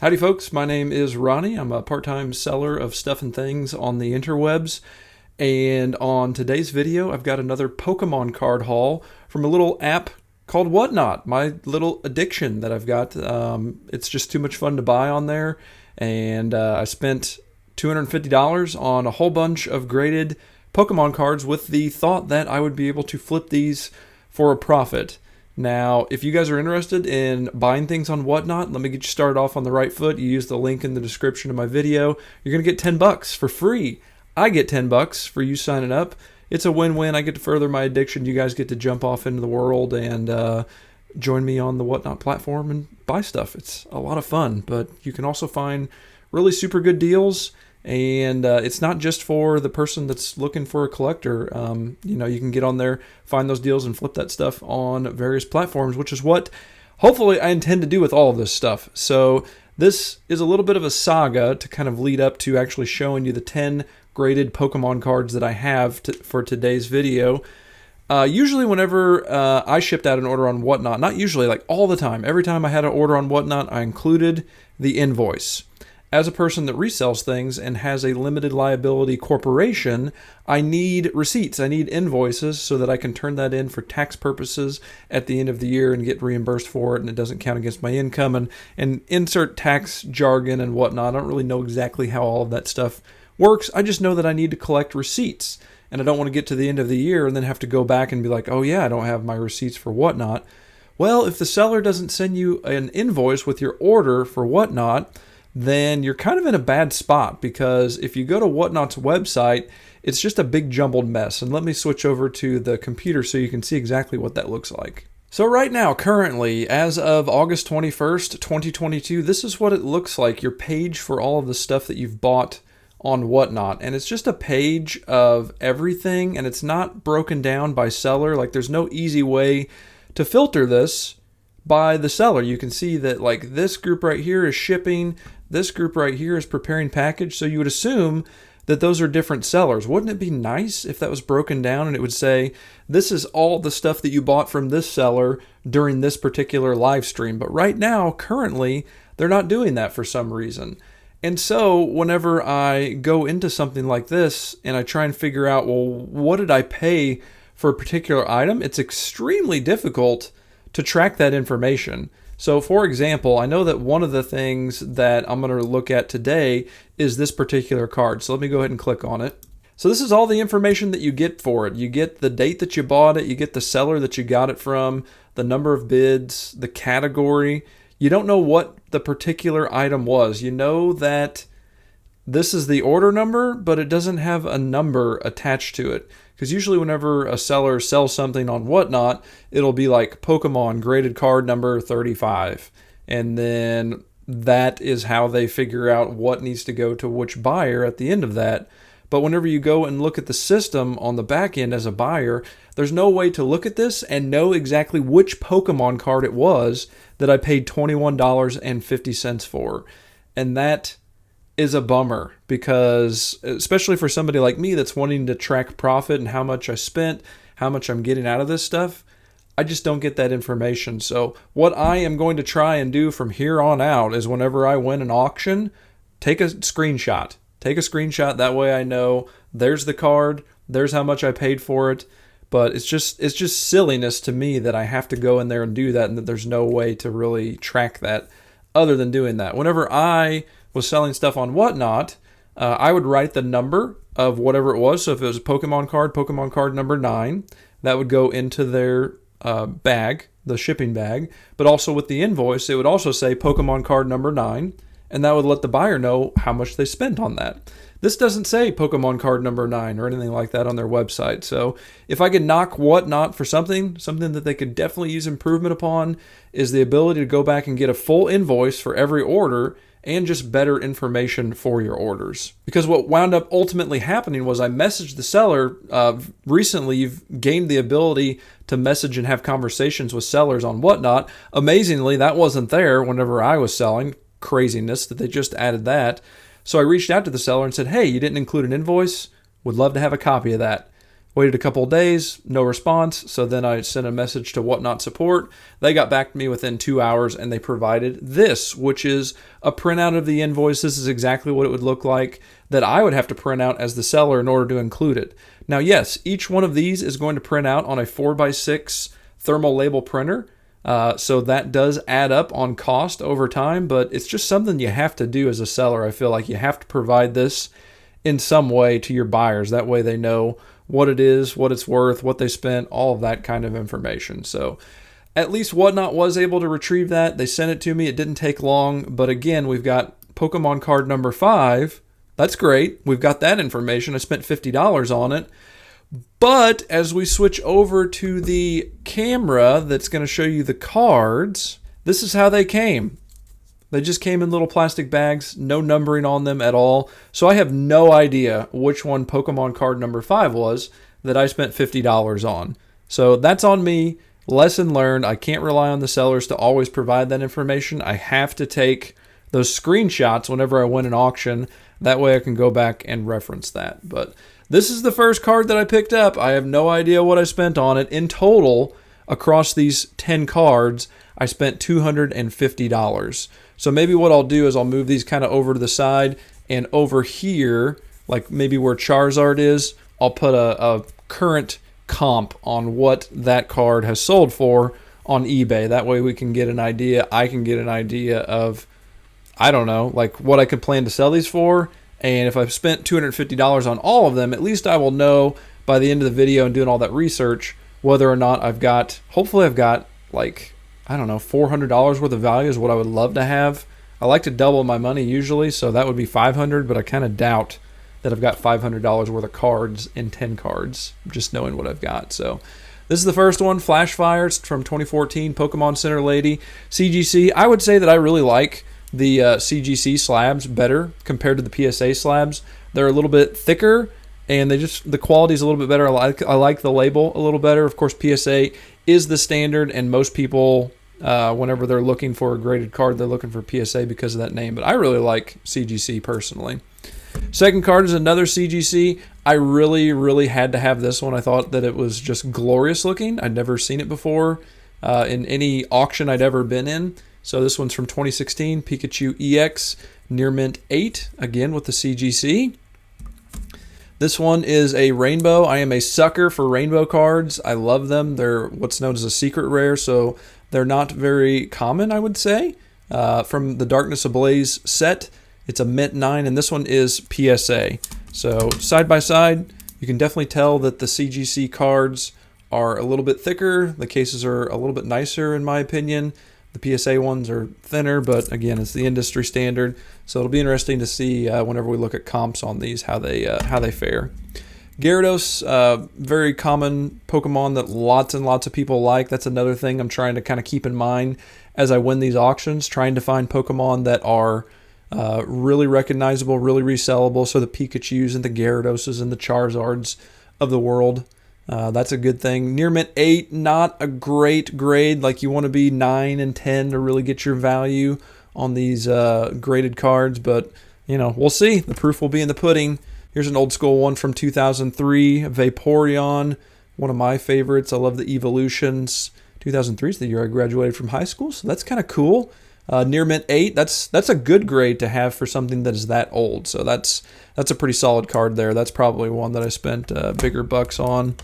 Howdy folks, my name is Ronnie. I'm a part-time seller of stuff and things on the interwebs. And on today's video, I've got another Pokemon card haul from a little app called Whatnot, my little addiction that I've got. It's just too much fun to buy on there. And I spent $250 on a whole bunch of graded Pokemon cards with the thought that I would be able to flip these for a profit. Now, if you guys are interested in buying things on Whatnot, let me get you started off on the right foot. You use the link in the description of my video. You're going to get $10 for free. I get $10 for you signing up. It's a win-win. I get to further my addiction. You guys get to jump off into the world and join me on the Whatnot platform and buy stuff. It's a lot of fun, but you can also find really super good deals. And it's not just for the person that's looking for a collector. You can get on there, find those deals, and flip that stuff on various platforms, which is what hopefully I intend to do with all of this stuff. So this is a little bit of a saga to kind of lead up to actually showing you the 10 graded Pokemon cards that I have for today's video. Usually whenever I shipped out an order on Whatnot, not usually, like all the time, every time I had an order on Whatnot, I included the invoice. As a person that resells things and has a limited liability corporation, I need receipts. I need invoices so that I can turn that in for tax purposes at the end of the year and get reimbursed for it, and it doesn't count against my income, and insert tax jargon and whatnot. I don't really know exactly how all of that stuff works. I just know that I need to collect receipts, and I don't want to get to the end of the year and then have to go back and be like, oh yeah, I don't have my receipts for Whatnot. Well, if the seller doesn't send you an invoice with your order for Whatnot, then you're kind of in a bad spot, because if you go to Whatnot's website, it's just a big jumbled mess. And let me switch over to the computer so you can see exactly what that looks like. So right now, currently, as of August 21st, 2022, this is what it looks like, your page for all of the stuff that you've bought on Whatnot. And it's just a page of everything, and it's not broken down by seller. Like, there's no easy way to filter this by the seller. You can see that, like, this group right here is shipping, this group right here is preparing package, so you would assume that those are different sellers. Wouldn't it be nice if that was broken down and it would say, this is all the stuff that you bought from this seller during this particular live stream? But right now, currently, they're not doing that for some reason. And so whenever I go into something like this and I try and figure out, well, what did I pay for a particular item? It's extremely difficult to track that information. So for example, I know that one of the things that I'm going to look at today is this particular card. So let me go ahead and click on it. So this is all the information that you get for it. You get the date that you bought it, you get the seller that you got it from, the number of bids, the category. You don't know what the particular item was. You know that this is the order number, but it doesn't have a number attached to it. Because usually whenever a seller sells something on Whatnot, it'll be like Pokemon graded card number 35. And then that is how they figure out what needs to go to which buyer at the end of that. But whenever you go and look at the system on the back end as a buyer, there's no way to look at this and know exactly which Pokemon card it was that I paid $21.50 for. And that is a bummer, because especially for somebody like me that's wanting to track profit and how much I spent, how much I'm getting out of this stuff, I just don't get that information. So what I am going to try and do from here on out is whenever I win an auction, take a screenshot. Take a screenshot, that way I know there's the card, there's how much I paid for it. But it's just silliness to me that I have to go in there and do that, and that there's no way to really track that other than doing that. Whenever I was selling stuff on Whatnot, I would write the number of whatever it was. So if it was a Pokemon card number 9, that would go into their bag, the shipping bag. But also with the invoice, it would also say Pokemon card number 9, and that would let the buyer know how much they spent on that. This doesn't say Pokemon card number 9 or anything like that on their website. So if I could knock Whatnot for something that they could definitely use improvement upon, is the ability to go back and get a full invoice for every order and just better information for your orders. Because what wound up ultimately happening was I messaged the seller. Recently, you've gained the ability to message and have conversations with sellers on Whatnot. Amazingly, that wasn't there whenever I was selling. Craziness that they just added that. So I reached out to the seller and said, hey, you didn't include an invoice? Would love to have a copy of that. Waited a couple of days, no response. So then I sent a message to Whatnot support. They got back to me within 2 hours and they provided this, which is a printout of the invoice. This is exactly what it would look like that I would have to print out as the seller in order to include it. Now, yes, each one of these is going to print out on a 4x6 thermal label printer. So that does add up on cost over time, but it's just something you have to do as a seller. I feel like you have to provide this in some way to your buyers. That way they know what it is, what it's worth, what they spent, all of that kind of information. So at least Whatnot was able to retrieve that. They sent it to me. It didn't take long. But again, we've got Pokemon card number 5. That's great. We've got that information. I spent $50 on it. But as we switch over to the camera that's going to show you the cards, this is how they came. They just came in little plastic bags, no numbering on them at all. So I have no idea which one Pokemon card number 5 was that I spent $50 on. So that's on me. Lesson learned. I can't rely on the sellers to always provide that information. I have to take those screenshots whenever I win an auction. That way I can go back and reference that. But this is the first card that I picked up. I have no idea what I spent on it. In total, across these 10 cards, I spent $250. So maybe what I'll do is I'll move these kind of over to the side, and over here, like maybe where Charizard is, I'll put a current comp on what that card has sold for on eBay. That way we can get an idea. I can get an idea of, I don't know, like what I could plan to sell these for. And if I've spent $250 on all of them, at least I will know by the end of the video and doing all that research whether or not I've got, hopefully I've got like, I don't know, $400 worth of value is what I would love to have. I like to double my money usually, so that would be $500, but I kind of doubt that I've got $500 worth of cards in 10 cards, just knowing what I've got. So this is the first one, Flash Fire. It's from 2014, Pokemon Center Lady, CGC. I would say that I really like the CGC slabs better compared to the PSA slabs. They're a little bit thicker, and the quality is a little bit better. I like the label a little better. Of course, PSA is the standard, and most people, whenever they're looking for a graded card, they're looking for PSA because of that name. But I really like CGC personally. Second card is another CGC. I really, really had to have this one. I thought that it was just glorious looking. I'd never seen it before in any auction I'd ever been in. So this one's from 2016, Pikachu EX, Near Mint 8, again with the CGC. This one is a rainbow. I am a sucker for rainbow cards. I love them. They're what's known as a secret rare, so they're not very common, I would say. From the Darkness Ablaze set, it's a Mint 9, and this one is PSA. So side by side, you can definitely tell that the CGC cards are a little bit thicker. The cases are a little bit nicer, in my opinion. The PSA ones are thinner, but again, it's the industry standard. So it'll be interesting to see whenever we look at comps on these how they fare. Gyarados, very common Pokemon that lots and lots of people like. That's another thing I'm trying to kind of keep in mind as I win these auctions, trying to find Pokemon that are really recognizable, really resellable. So the Pikachus and the Gyaradoses and the Charizards of the world. That's a good thing. Near Mint 8, not a great grade. Like you want to be 9 and 10 to really get your value on these graded cards. But, you know, we'll see. The proof will be in the pudding. Here's an old school one from 2003, Vaporeon, one of my favorites. I love the evolutions. 2003 is the year I graduated from high school, so that's kind of cool. Near Mint 8, that's a good grade to have for something that is that old. So that's a pretty solid card there. That's probably one that I spent bigger bucks on.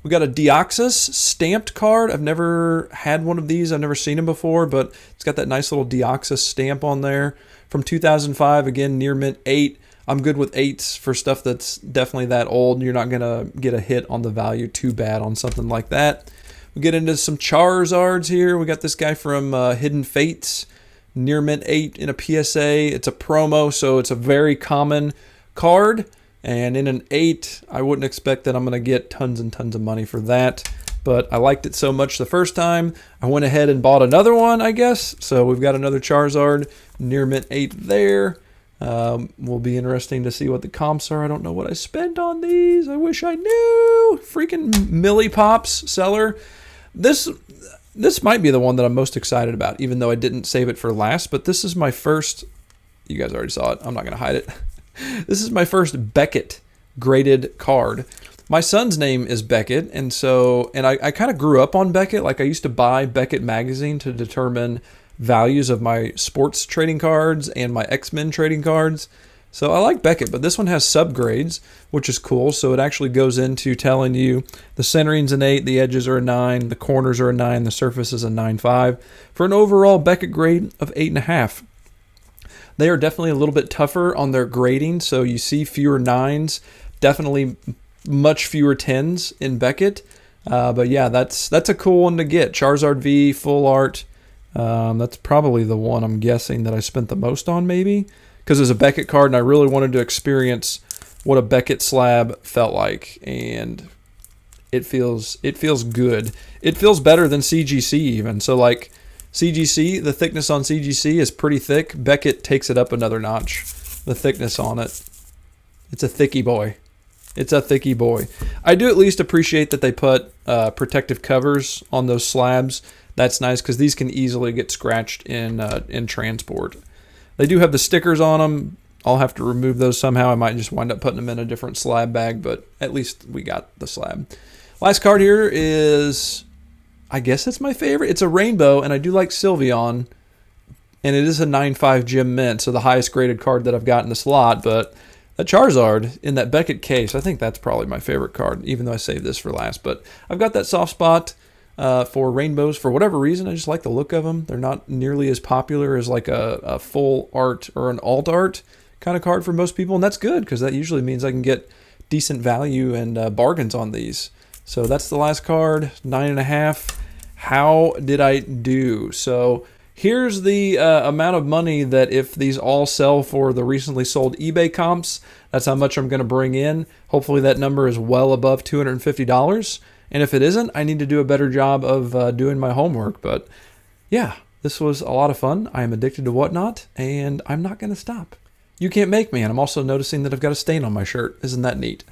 We got a Deoxys stamped card. I've never had one of these. I've never seen them before, but it's got that nice little Deoxys stamp on there. From 2005, again, Near Mint 8. I'm good with 8s for stuff that's definitely that old. You're not going to get a hit on the value too bad on something like that. We get into some Charizards here. We got this guy from Hidden Fates. Near Mint 8 in a PSA. It's a promo, so it's a very common card. And in an 8, I wouldn't expect that I'm going to get tons and tons of money for that. But I liked it so much the first time, I went ahead and bought another one, I guess. So we've got another Charizard, Near Mint 8 there. Will be interesting to see what the comps are. I don't know what I spent on these. I wish I knew. Freaking Millipops seller. This might be the one that I'm most excited about, even though I didn't save it for last. But this is my first. You guys already saw it. I'm not going to hide it. This is my first Beckett graded card. My son's name is Beckett, and I kind of grew up on Beckett. Like I used to buy Beckett magazine to determine values of my sports trading cards and my X-Men trading cards. So I like Beckett, but this one has subgrades, which is cool. So it actually goes into telling you the centering's an 8, the edges are a 9, the corners are a 9, the surface is a 9.5 for an overall Beckett grade of 8.5. They are definitely a little bit tougher on their grading, so you see fewer 9s, definitely much fewer 10s in Beckett. But yeah, that's a cool one to get. Charizard V, full art. That's probably the one I'm guessing that I spent the most on, maybe. Because it's a Beckett card, and I really wanted to experience what a Beckett slab felt like, and it feels good. It feels better than CGC even. So like CGC, the thickness on CGC is pretty thick. Beckett takes it up another notch. The thickness on it, it's a thickie boy. It's a thickie boy. I do at least appreciate that they put protective covers on those slabs. That's nice because these can easily get scratched in transport. They do have the stickers on them. I'll have to remove those somehow. I might just wind up putting them in a different slab bag, but at least we got the slab. Last card here is, I guess it's my favorite. It's a rainbow, and I do like Sylveon, and it is a 9.5 Gem Mint, so the highest graded card that I've got in the slot, but a Charizard in that Beckett case, I think that's probably my favorite card, even though I saved this for last. But I've got that soft spot for rainbows for whatever reason. I just like the look of them. They're not nearly as popular as like a full art or an alt art kind of card for most people, and that's good because that usually means I can get decent value and bargains on these. So that's the last card, 9.5. How did I do? So here's the amount of money that if these all sell for the recently sold eBay comps, that's how much I'm going to bring in. Hopefully that number is well above $250. And if it isn't, I need to do a better job of doing my homework. But yeah, this was a lot of fun. I am addicted to Whatnot, and I'm not going to stop. You can't make me, and I'm also noticing that I've got a stain on my shirt. Isn't that neat?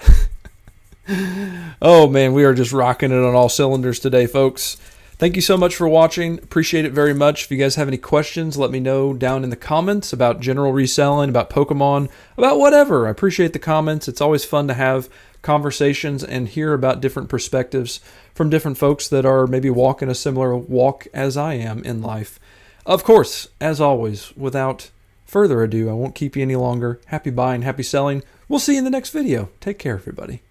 Oh man, we are just rocking it on all cylinders today, folks. Thank you so much for watching. Appreciate it very much. If you guys have any questions, let me know down in the comments about general reselling, about Pokemon, about whatever. I appreciate the comments. It's always fun to have conversations and hear about different perspectives from different folks that are maybe walking a similar walk as I am in life. Of course, as always, without further ado, I won't keep you any longer. Happy buying, happy selling. We'll see you in the next video. Take care, everybody.